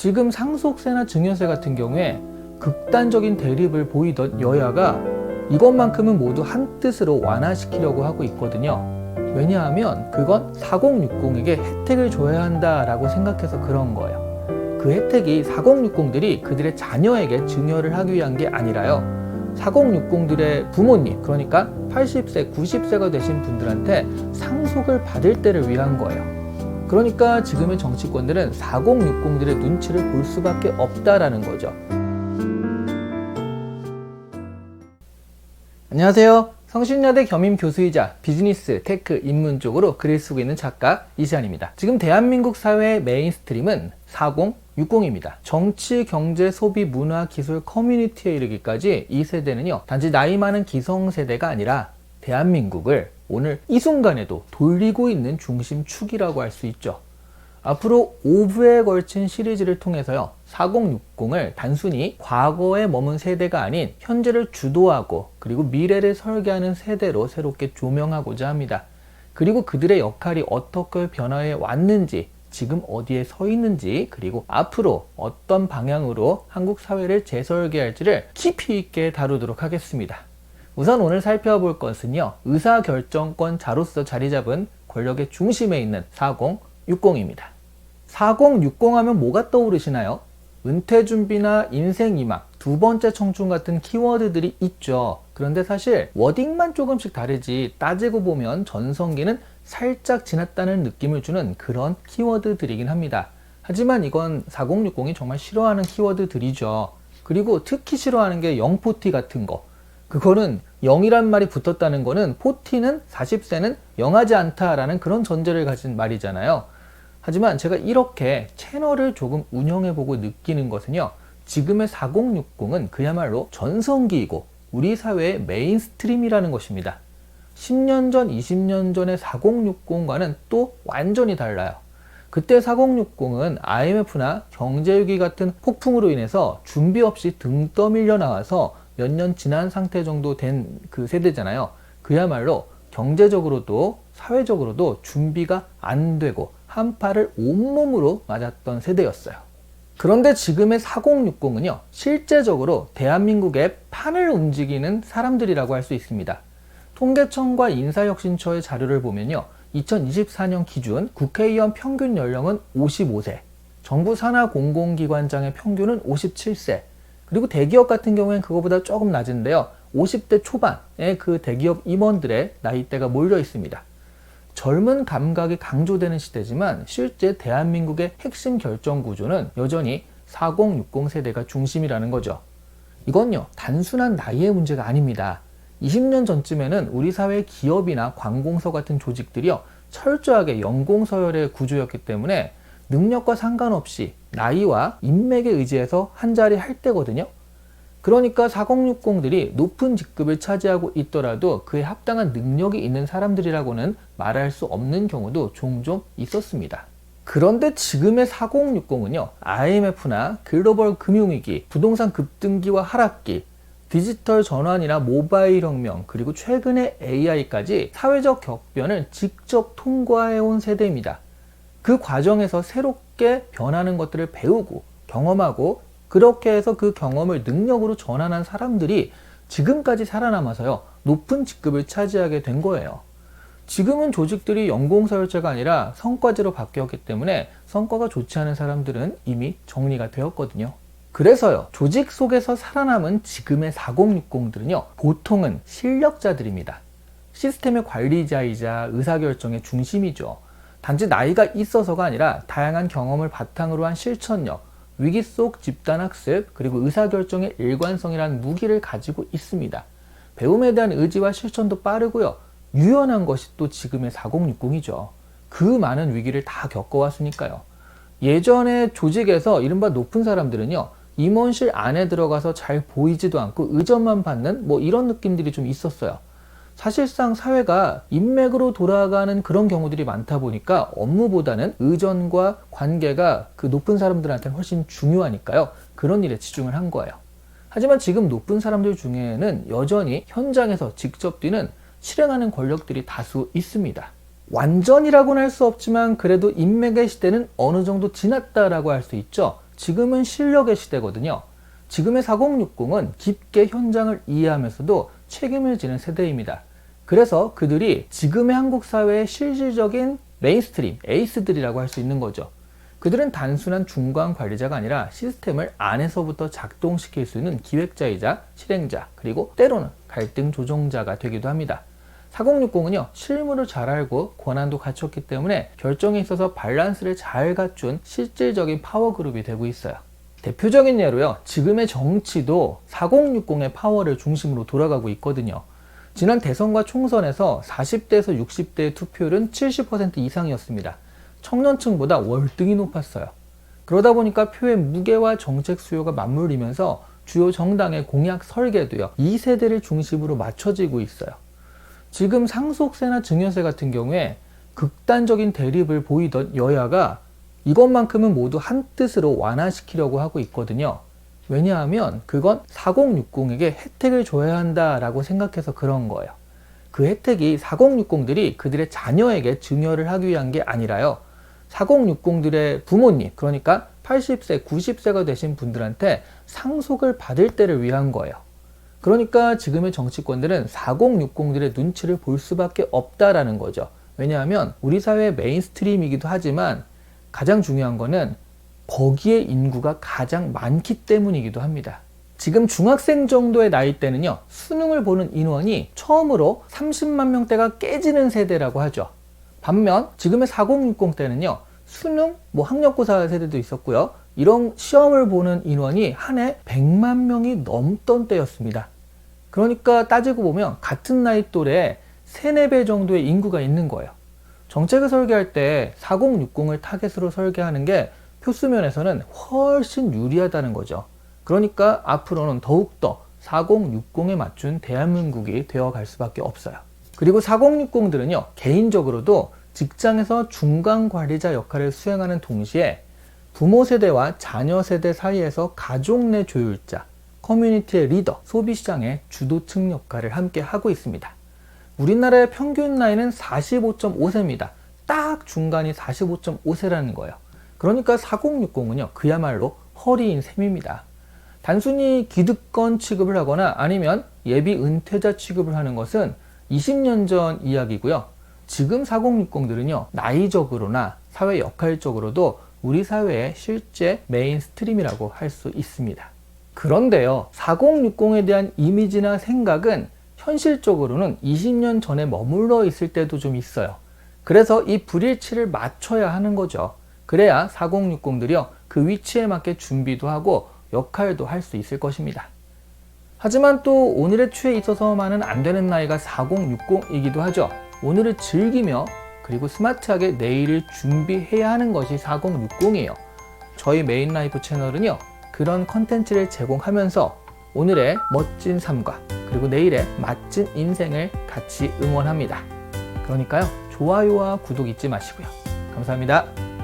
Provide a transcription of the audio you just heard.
지금 상속세나 증여세 같은 경우에 극단적인 대립을 보이던 여야가 이것만큼은 모두 한뜻으로 완화시키려고 하고 있거든요. 왜냐하면 그건 4060에게 혜택을 줘야 한다라고 생각해서 그런 거예요. 그 혜택이 4060들이 그들의 자녀에게 증여를 하기 위한 게 아니라요. 4060들의 부모님, 그러니까 80세, 90세가 되신 분들한테 상속을 받을 때를 위한 거예요. 그러니까 지금의 정치권들은 4060들의 눈치를 볼 수밖에 없다라는 거죠. 안녕하세요. 성신여대 겸임교수이자 비즈니스, 테크, 인문 쪽으로 글을 쓰고 있는 작가 이시안입니다. 지금 대한민국 사회의 메인스트림은 4060입니다. 정치, 경제, 소비, 문화, 기술, 커뮤니티에 이르기까지 이 세대는요, 단지 나이 많은 기성세대가 아니라 대한민국을 오늘 이 순간에도 돌리고 있는 중심축이라고 할 수 있죠. 앞으로 5부에 걸친 시리즈를 통해서요, 4060을 단순히 과거에 머문 세대가 아닌 현재를 주도하고 그리고 미래를 설계하는 세대로 새롭게 조명하고자 합니다. 그리고 그들의 역할이 어떻게 변화해 왔는지, 지금 어디에 서 있는지, 그리고 앞으로 어떤 방향으로 한국 사회를 재설계할지를 깊이 있게 다루도록 하겠습니다. 우선 오늘 살펴볼 것은요, 의사결정권자로서 자리 잡은 권력의 중심에 있는 4060입니다. 4060 하면 뭐가 떠오르시나요? 은퇴준비나 인생이막, 두 번째 청춘 같은 키워드들이 있죠. 그런데 사실 워딩만 조금씩 다르지 따지고 보면 전성기는 살짝 지났다는 느낌을 주는 그런 키워드들이긴 합니다. 하지만 이건 4060이 정말 싫어하는 키워드들이죠. 그리고 특히 싫어하는 게 0포티 같은 거. 그거는 0이란 말이 붙었다는 거는 포티는 40세는 영하지 않다라는 그런 전제를 가진 말이잖아요. 하지만 제가 이렇게 채널을 조금 운영해보고 느끼는 것은요, 지금의 4060은 그야말로 전성기이고 우리 사회의 메인스트림이라는 것입니다. 10년 전, 20년 전의 4060과는 또 완전히 달라요. 그때 4060은 IMF나 경제위기 같은 폭풍으로 인해서 준비 없이 등 떠밀려 나와서 몇 년 지난 상태 정도 된 그 세대잖아요. 그야말로 경제적으로도 사회적으로도 준비가 안 되고 한파를 온몸으로 맞았던 세대였어요. 그런데 지금의 4060은요, 실제적으로 대한민국의 판을 움직이는 사람들이라고 할 수 있습니다. 통계청과 인사혁신처의 자료를 보면요, 2024년 기준 국회의원 평균 연령은 55세, 정부 산하 공공기관장의 평균은 57세, 그리고 대기업 같은 경우에는 그거보다 조금 낮은데요, 50대 초반의 그 대기업 임원들의 나이대가 몰려 있습니다. 젊은 감각이 강조되는 시대지만 실제 대한민국의 핵심 결정 구조는 여전히 4060 세대가 중심이라는 거죠. 이건요, 단순한 나이의 문제가 아닙니다. 20년 전쯤에는 우리 사회의 기업이나 관공서 같은 조직들이요, 철저하게 연공서열의 구조였기 때문에 능력과 상관없이 나이와 인맥에 의지해서 한자리 할 때거든요. 그러니까 4060들이 높은 직급을 차지하고 있더라도 그에 합당한 능력이 있는 사람들이라고는 말할 수 없는 경우도 종종 있었습니다. 그런데 지금의 4060은요, IMF나 글로벌 금융위기, 부동산 급등기와 하락기, 디지털 전환이나 모바일 혁명, 그리고 최근의 AI까지 사회적 격변을 직접 통과해온 세대입니다. 그 과정에서 새롭게 변하는 것들을 배우고 경험하고 그렇게 해서 그 경험을 능력으로 전환한 사람들이 지금까지 살아남아서요, 높은 직급을 차지하게 된 거예요. 지금은 조직들이 연공서열제가 아니라 성과제로 바뀌었기 때문에 성과가 좋지 않은 사람들은 이미 정리가 되었거든요. 그래서요, 조직 속에서 살아남은 지금의 4060들은요, 보통은 실력자들입니다. 시스템의 관리자이자 의사결정의 중심이죠. 단지 나이가 있어서가 아니라 다양한 경험을 바탕으로 한 실천력, 위기 속 집단학습, 그리고 의사결정의 일관성이라는 무기를 가지고 있습니다. 배움에 대한 의지와 실천도 빠르고요, 유연한 것이 또 지금의 4060이죠. 그 많은 위기를 다 겪어왔으니까요. 예전에 조직에서 이른바 높은 사람들은요, 임원실 안에 들어가서 잘 보이지도 않고 의전만 받는 이런 느낌들이 좀 있었어요. 사실상 사회가 인맥으로 돌아가는 그런 경우들이 많다 보니까 업무보다는 의전과 관계가 그 높은 사람들한테는 훨씬 중요하니까요, 그런 일에 치중을 한 거예요. 하지만 지금 높은 사람들 중에는 여전히 현장에서 직접 뛰는 실행하는 권력들이 다수 있습니다. 완전이라고는 할 수 없지만 그래도 인맥의 시대는 어느 정도 지났다라고 할 수 있죠. 지금은 실력의 시대거든요. 지금의 4060은 깊게 현장을 이해하면서도 책임을 지는 세대입니다. 그래서 그들이 지금의 한국 사회의 실질적인 메인스트림, 에이스들이라고 할 수 있는 거죠. 그들은 단순한 중간 관리자가 아니라 시스템을 안에서부터 작동시킬 수 있는 기획자이자 실행자, 그리고 때로는 갈등 조정자가 되기도 합니다. 4060은요, 실무를 잘 알고 권한도 갖췄기 때문에 결정에 있어서 밸런스를 잘 갖춘 실질적인 파워그룹이 되고 있어요. 대표적인 예로요, 지금의 정치도 4060의 파워를 중심으로 돌아가고 있거든요. 지난 대선과 총선에서 40대에서 60대의 투표율은 70% 이상이었습니다. 청년층보다 월등히 높았어요. 그러다 보니까 표의 무게와 정책 수요가 맞물리면서 주요 정당의 공약 설계도요, 이 세대를 중심으로 맞춰지고 있어요. 지금 상속세나 증여세 같은 경우에 극단적인 대립을 보이던 여야가 이것만큼은 모두 한 뜻으로 완화시키려고 하고 있거든요. 왜냐하면 그건 4060에게 혜택을 줘야 한다라고 생각해서 그런 거예요. 그 혜택이 4060들이 그들의 자녀에게 증여를 하기 위한 게 아니라요, 4060들의 부모님, 그러니까 80세, 90세가 되신 분들한테 상속을 받을 때를 위한 거예요. 그러니까 지금의 정치권들은 4060들의 눈치를 볼 수밖에 없다라는 거죠. 왜냐하면 우리 사회의 메인스트림이기도 하지만 가장 중요한 거는 거기에 인구가 가장 많기 때문이기도 합니다. 지금 중학생 정도의 나이 때는요, 수능을 보는 인원이 처음으로 30만 명대가 깨지는 세대라고 하죠. 반면 지금의 4060 때는요, 수능, 학력고사 세대도 있었고요, 이런 시험을 보는 인원이 한 해 100만 명이 넘던 때였습니다. 그러니까 따지고 보면 같은 나이 또래에 3, 4배 정도의 인구가 있는 거예요. 정책을 설계할 때 4060을 타겟으로 설계하는 게 표수면에서는 훨씬 유리하다는 거죠. 그러니까 앞으로는 더욱더 4060에 맞춘 대한민국이 되어갈 수밖에 없어요. 그리고 4060들은요, 개인적으로도 직장에서 중간 관리자 역할을 수행하는 동시에 부모 세대와 자녀 세대 사이에서 가족 내 조율자, 커뮤니티의 리더, 소비시장의 주도층 역할을 함께 하고 있습니다. 우리나라의 평균 나이는 45.5세입니다. 딱 중간이 45.5세라는 거예요. 그러니까 4060은요, 그야말로 허리인 셈입니다. 단순히 기득권 취급을 하거나 아니면 예비 은퇴자 취급을 하는 것은 20년 전 이야기고요. 지금 4060들은요, 나이적으로나 사회 역할적으로도 우리 사회의 실제 메인스트림이라고 할 수 있습니다. 그런데요, 4060에 대한 이미지나 생각은 현실적으로는 20년 전에 머물러 있을 때도 좀 있어요. 그래서 이 불일치를 맞춰야 하는 거죠. 그래야 4060들이요, 그 위치에 맞게 준비도 하고 역할도 할 수 있을 것입니다. 하지만 또 오늘의 추에 있어서만은 안 되는 나이가 4060이기도 하죠. 오늘을 즐기며 그리고 스마트하게 내일을 준비해야 하는 것이 4060이에요. 저희 메인 라이프 채널은요, 그런 컨텐츠를 제공하면서 오늘의 멋진 삶과 그리고 내일의 멋진 인생을 같이 응원합니다. 그러니까요, 좋아요와 구독 잊지 마시고요. 감사합니다.